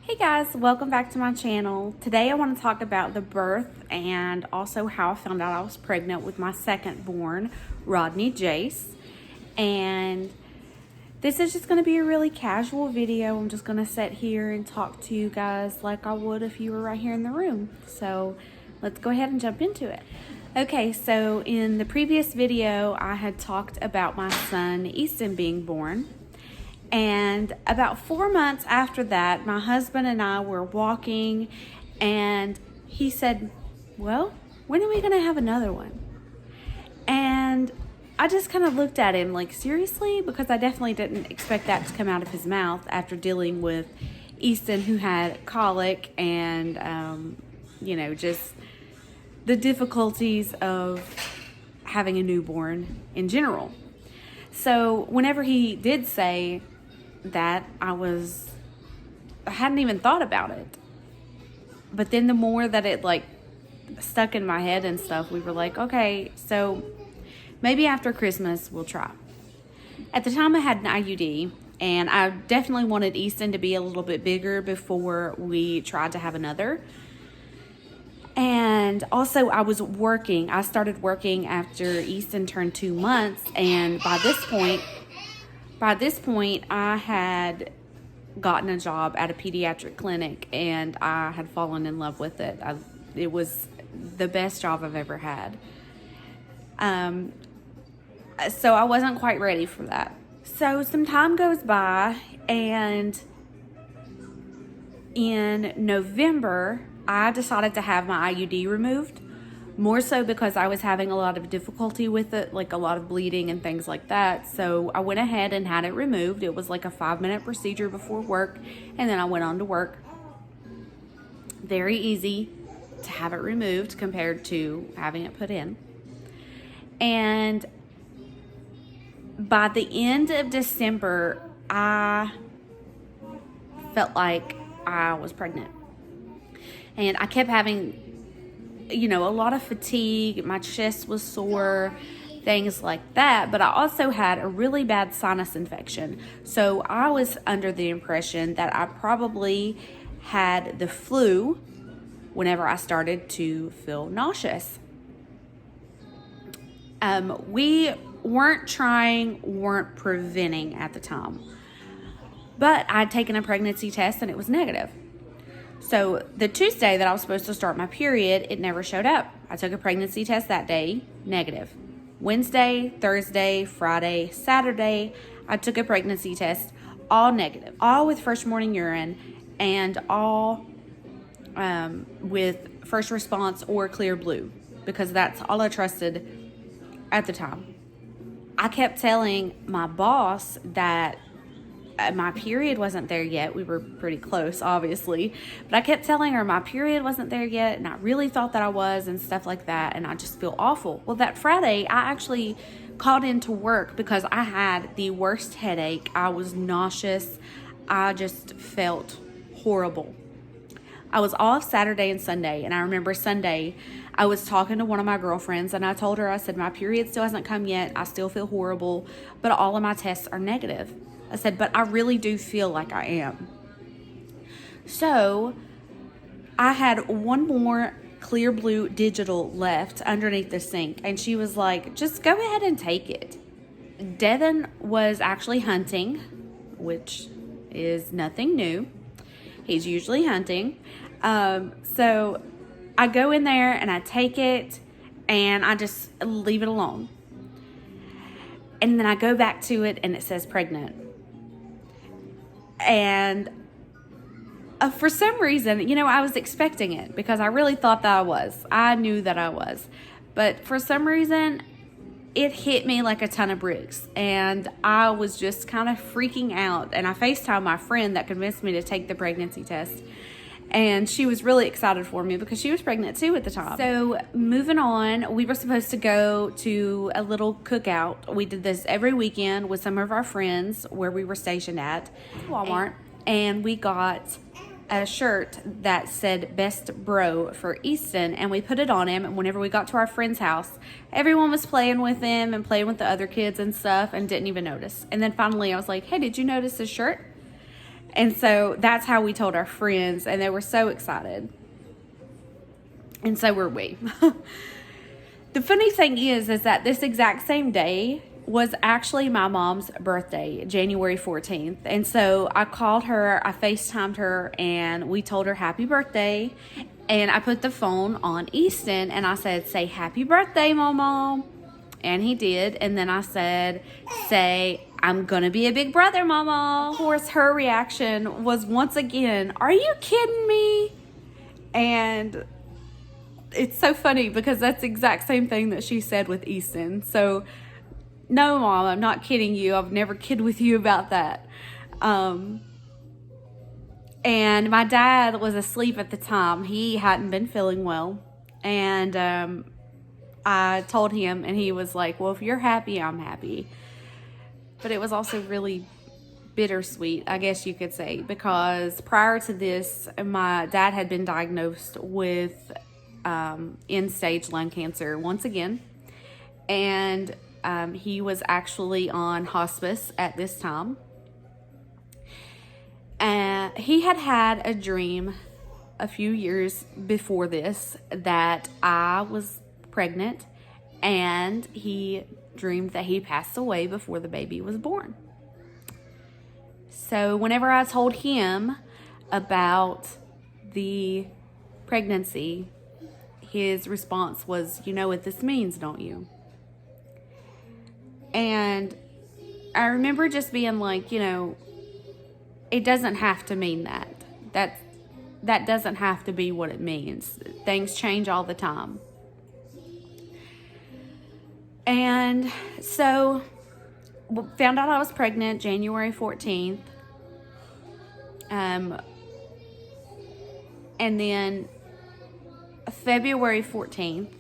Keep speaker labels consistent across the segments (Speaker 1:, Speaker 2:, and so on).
Speaker 1: Hey guys, welcome back to my channel. Today I want to talk about the birth and also how I found out I was pregnant with my second born, Rodney Jace. And this is just going to be a really casual video. I'm just going to sit here and talk to you guys like I would if you were right here in the room. So let's go ahead and jump into it. Okay, so in the previous video I had talked about my son Easton being born. And about 4 months after that, my husband and I were walking and he said, well, when are we going to have another one? And I just kind of looked at him like, seriously? Because I definitely didn't expect that to come out of his mouth after dealing with Easton, who had colic and, just the difficulties of having a newborn in general. So whenever he did say that, I hadn't even thought about it. But then the more that it stuck in my head and stuff, we were like, okay, so maybe after Christmas we'll try. At the time I had an IUD, and I definitely wanted Easton to be a little bit bigger before we tried to have another. And also I was working. I started working after Easton turned 2 months, and by this point, I had gotten a job at a pediatric clinic, and I had fallen in love with it. It was the best job I've ever had. So I wasn't quite ready for that. So some time goes by, and in November, I decided to have my IUD removed. More so because I was having a lot of difficulty with it, like a lot of bleeding and things like that. So I went ahead and had it removed. It was like a 5-minute procedure before work, and then I went on to work. Very easy to have it removed compared to having it put in. And by the end of December, I felt like I was pregnant. And I kept having a lot of fatigue. My chest was sore, things like that. But I also had a really bad sinus infection. So I was under the impression that I probably had the flu whenever I started to feel nauseous. We weren't preventing at the time. But I'd taken a pregnancy test and it was negative. So the Tuesday that I was supposed to start my period, it never showed up. I took a pregnancy test that day, negative. Wednesday, Thursday, Friday, Saturday, I took a pregnancy test, all negative. All with first morning urine, and all with first response or clear blue, because that's all I trusted at the time. I kept telling my boss that my period wasn't there yet. We were pretty close, obviously, but I kept telling her my period wasn't there yet, and I really thought that I was, and stuff like that, and I just feel awful. Well, that Friday, I actually called into work because I had the worst headache. I was nauseous. I just felt horrible. I was off Saturday and Sunday, and I remember Sunday, I was talking to one of my girlfriends, and I told her, I said, my period still hasn't come yet. I still feel horrible, but all of my tests are negative. I said, but I really do feel like I am. So I had one more clear blue digital left underneath the sink, and she was like, just go ahead and take it. Devin was actually hunting, which is nothing new. He's usually hunting. So I go in there and I take it and I just leave it alone. And then I go back to it and it says pregnant. And for some reason, I was expecting it because I really thought that I was. I knew that I was. But for some reason, it hit me like a ton of bricks. And I was just kind of freaking out. And I FaceTimed my friend that convinced me to take the pregnancy test. And she was really excited for me because she was pregnant too at the time. So moving on, we were supposed to go to a little cookout. We did this every weekend with some of our friends where we were stationed at Walmart. And we got a shirt that said best bro for Easton, and we put it on him. And whenever we got to our friend's house, everyone was playing with him and playing with the other kids and stuff and didn't even notice. And then finally I was like, hey, did you notice this shirt? And so that's how we told our friends, and they were so excited. And so were we. The funny thing is that this exact same day was actually my mom's birthday, January 14th. And so I called her, I FaceTimed her, and we told her happy birthday. And I put the phone on Easton, and I said, say happy birthday, Mama. And he did. And then I said, say, I'm going to be a big brother, Mama. Of course, her reaction was once again, are you kidding me? And it's so funny because that's the exact same thing that she said with Easton. So, no, Mom, I'm not kidding you. I've never kid with you about that. And my dad was asleep at the time. He hadn't been feeling well. And I told him, and he was like, well, if you're happy, I'm happy. But it was also really bittersweet, I guess you could say, because prior to this, my dad had been diagnosed with end-stage lung cancer once again. And he was actually on hospice at this time. He had a dream a few years before this that I was pregnant, and he dreamed that he passed away before the baby was born. So whenever I told him about the pregnancy, his response was, you know what this means, don't you? And I remember just being like, it doesn't have to mean that. That doesn't have to be what it means. Things change all the time. And so found out I was pregnant January 14th. And then February 14th,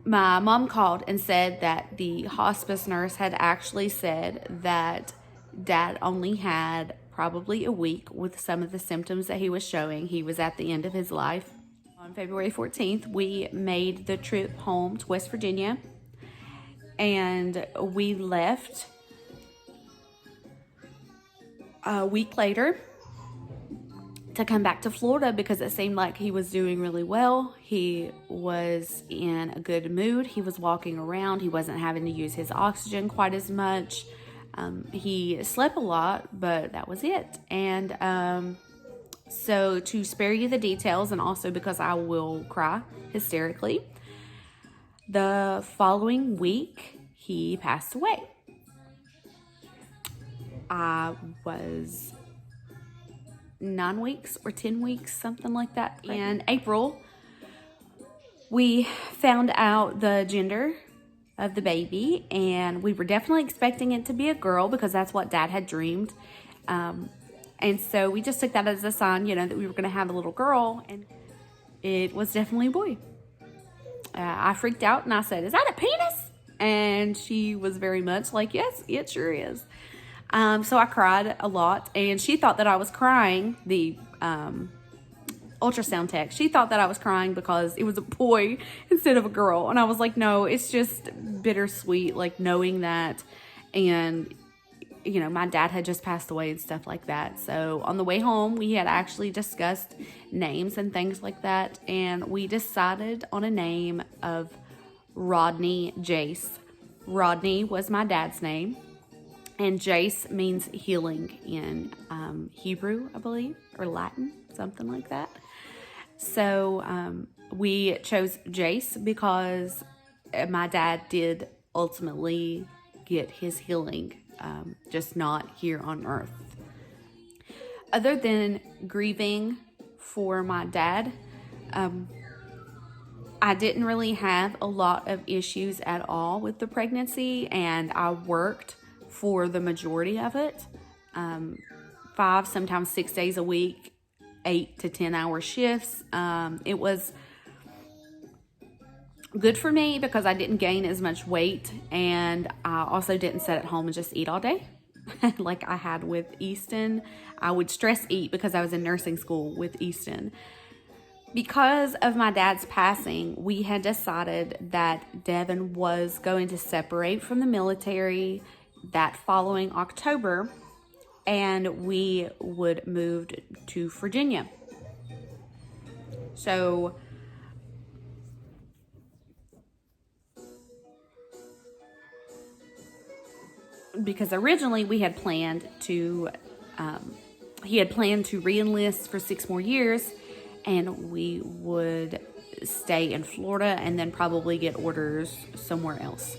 Speaker 1: my mom called and said that the hospice nurse had actually said that Dad only had probably a week with some of the symptoms that he was showing. He was at the end of his life. On February 14th, we made the trip home to West Virginia, and we left a week later to come back to Florida because it seemed like he was doing really well. He was in a good mood. He was walking around. He wasn't having to use his oxygen quite as much. He slept a lot, but that was it. And so to spare you the details, and also because I will cry hysterically, the following week he passed away. I was 9 weeks or 10 weeks, something like that. In April, we found out the gender of the baby, and we were definitely expecting it to be a girl because that's what Dad had dreamed. And so we just took that as a sign, that we were going to have a little girl, and it was definitely a boy. I freaked out and I said, "Is that a penis?" And she was very much like, "Yes, it sure is." So I cried a lot, and she thought that I was crying. The ultrasound tech, she thought that I was crying because it was a boy instead of a girl. And I was like, no, it's just bittersweet, like knowing that. And, my dad had just passed away and stuff like that. So on the way home, we had actually discussed names and things like that. And we decided on a name of Rodney Jace. Rodney was my dad's name. And Jace means healing in Hebrew, I believe, or Latin, something like that. So we chose Jace because my dad did ultimately get his healing, just not here on earth. Other than grieving for my dad, I didn't really have a lot of issues at all with the pregnancy, and I worked for the majority of it, 5, sometimes 6 days a week, 8 to 10 hour shifts. It was good for me because I didn't gain as much weight, and I also didn't sit at home and just eat all day like I had with Easton. I would stress eat because I was in nursing school with Easton. Because of my dad's passing, we had decided that Devin was going to separate from the military that following October, and we would move to Virginia. So because originally we had planned to, he had planned to re-enlist for 6 more years, and we would stay in Florida and then probably get orders somewhere else.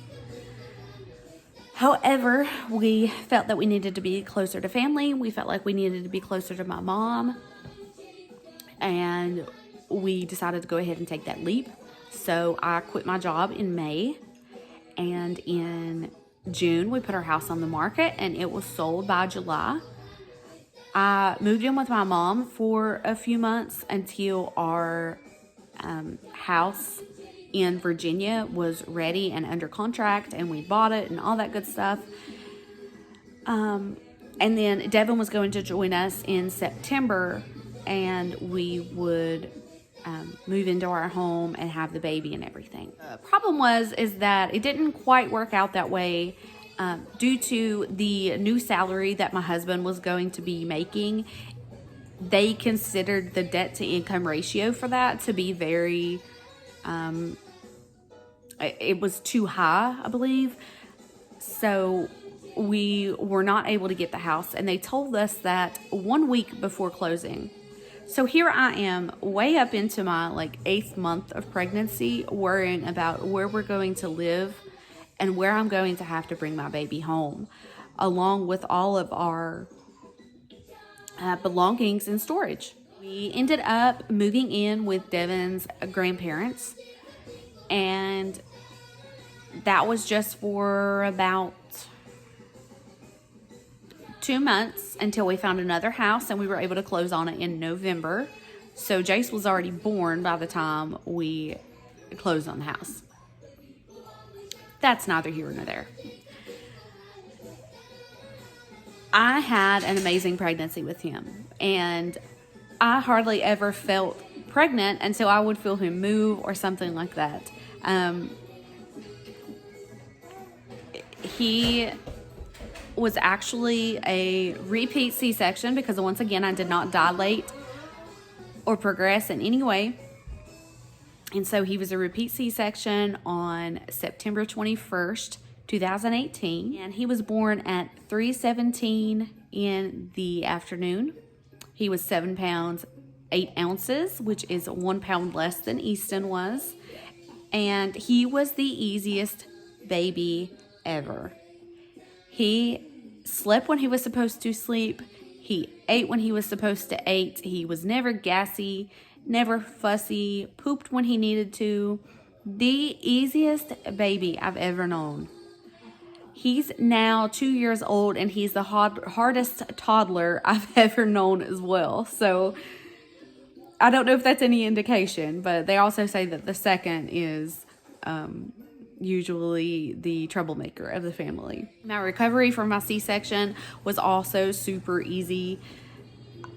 Speaker 1: However, we felt that we needed to be closer to family. We felt like we needed to be closer to my mom, and we decided to go ahead and take that leap. So I quit my job in May, and in June we put our house on the market, and it was sold by July. I moved in with my mom for a few months until our house in Virginia was ready and under contract, and we bought it and all that good stuff. And then Devin was going to join us in September, and we would move into our home and have the baby and everything. The problem is that it didn't quite work out that way due to the new salary that my husband was going to be making. They considered the debt to income ratio for that to be very, it was too high, I believe. So we were not able to get the house, and they told us that 1 week before closing. So here I am, way up into my 8th month of pregnancy, worrying about where we're going to live and where I'm going to have to bring my baby home, along with all of our belongings in storage. We ended up moving in with Devin's grandparents, and that was just for about 2 months until we found another house, and we were able to close on it in November. So Jace was already born by the time we closed on the house. That's neither here nor there. I had an amazing pregnancy with him, and I hardly ever felt pregnant until I would feel him move or something like that. He was actually a repeat C-section because once again I did not dilate or progress in any way, and so he was a repeat C-section on September 21st 2018, and he was born at 3:17 in the afternoon. He was 7 pounds 8 ounces, which is 1 pound less than Easton was, and he was the easiest baby ever. He slept when he was supposed to sleep. He ate when he was supposed to eat. He was never gassy, never fussy, pooped when he needed to. The easiest baby I've ever known. He's now 2 years old, and he's the hardest toddler I've ever known as well. So I don't know if that's any indication, but they also say that the second is usually the troublemaker of the family. My recovery from my C-section was also super easy.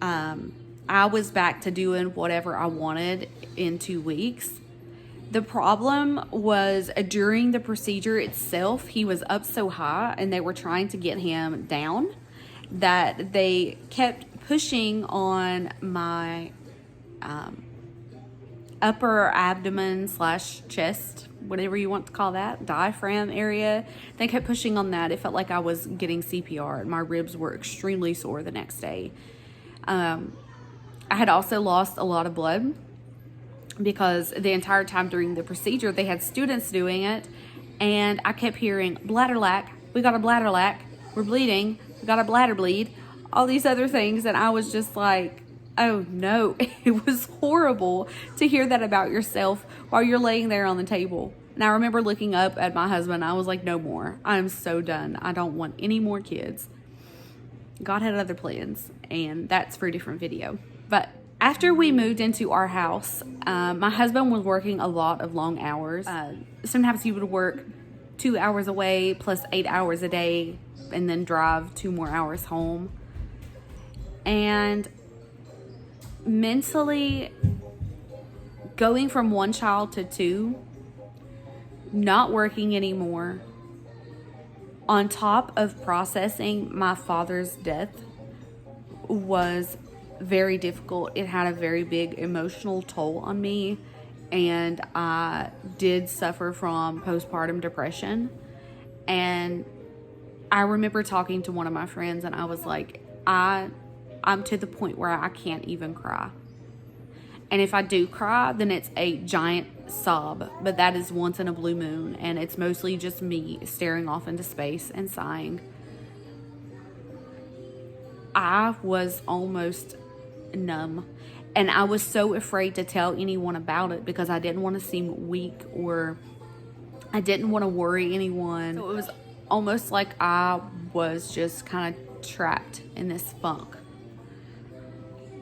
Speaker 1: I was back to doing whatever I wanted in 2 weeks. The problem was during the procedure itself, he was up so high, and they were trying to get him down, that they kept pushing on my upper abdomen / chest, whatever you want to call that, diaphragm area. They kept pushing on that. It felt like I was getting CPR, and my ribs were extremely sore the next day. I had also lost a lot of blood because the entire time during the procedure, they had students doing it, and I kept hearing bladder lack, we got a bladder lack, we're bleeding, we got a bladder bleed, all these other things, and I was just like, oh no. It was horrible to hear that about yourself while you're laying there on the table. And I remember looking up at my husband. I was like, no more. I'm so done. I don't want any more kids. God had other plans, and that's for a different video. But after we moved into our house, my husband was working a lot of long hours. Sometimes he would work 2 hours away plus 8 hours a day, and then drive 2 more hours home. And mentally, going from 1 child to 2, not working anymore, on top of processing my father's death was very difficult. It had a very big emotional toll on me, and I did suffer from postpartum depression. And I remember talking to one of my friends, and I was like, I'm to the point where I can't even cry. And if I do cry, then it's a giant sob, but that is once in a blue moon, and it's mostly just me staring off into space and sighing. I was almost numb, and I was so afraid to tell anyone about it because I didn't want to seem weak, or I didn't want to worry anyone. So it was almost like I was just kind of trapped in this funk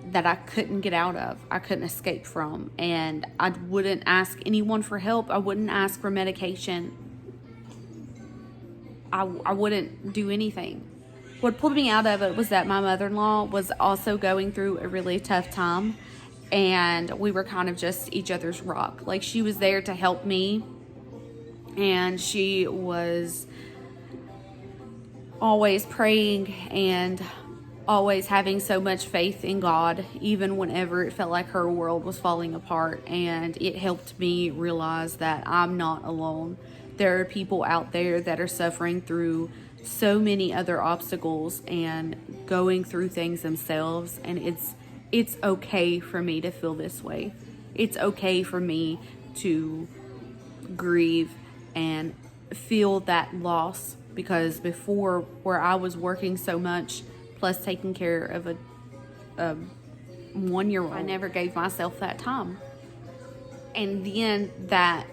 Speaker 1: that I couldn't get out of, I couldn't escape from, and I wouldn't ask anyone for help. I wouldn't ask for medication. I wouldn't do anything. What pulled me out of it was that my mother-in-law was also going through a really tough time, and we were kind of just each other's rock. Like, she was there to help me, and she was always praying and always having so much faith in God, even whenever it felt like her world was falling apart. And it helped me realize that I'm not alone. There are people out there that are suffering through so many other obstacles and going through things themselves, and it's okay for me to feel this way. It's okay for me to grieve and feel that loss, because before, where I was working so much plus taking care of a 1-year-old, I never gave myself that time. And then that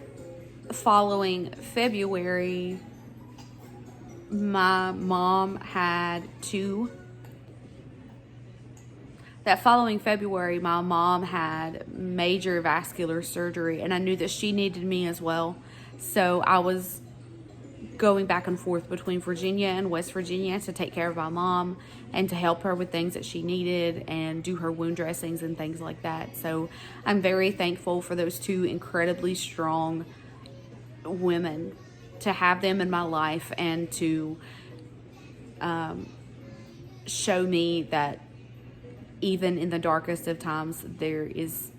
Speaker 1: following February, my mom had major vascular surgery, and I knew that she needed me as well. So I was going back and forth between Virginia and West Virginia to take care of my mom and to help her with things that she needed and do her wound dressings and things like that. So I'm very thankful for those two incredibly strong women, to have them in my life and to show me that even in the darkest of times, there is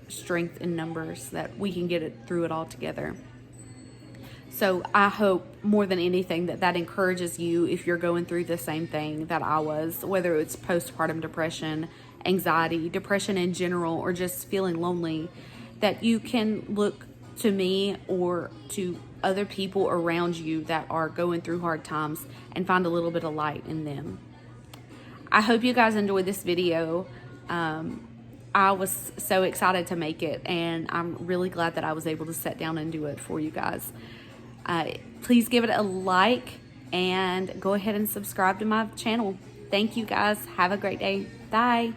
Speaker 1: strength in numbers, that we can get it through it all together. So I hope more than anything that encourages you if you're going through the same thing that I was, whether it's postpartum depression, anxiety, depression in general, or just feeling lonely, that you can look to me or to other people around you that are going through hard times and find a little bit of light in them. I hope you guys enjoyed this video. I was so excited to make it, and I'm really glad that I was able to sit down and do it for you guys. Please give it a like and go ahead and subscribe to my channel. Thank you guys. Have a great day. Bye.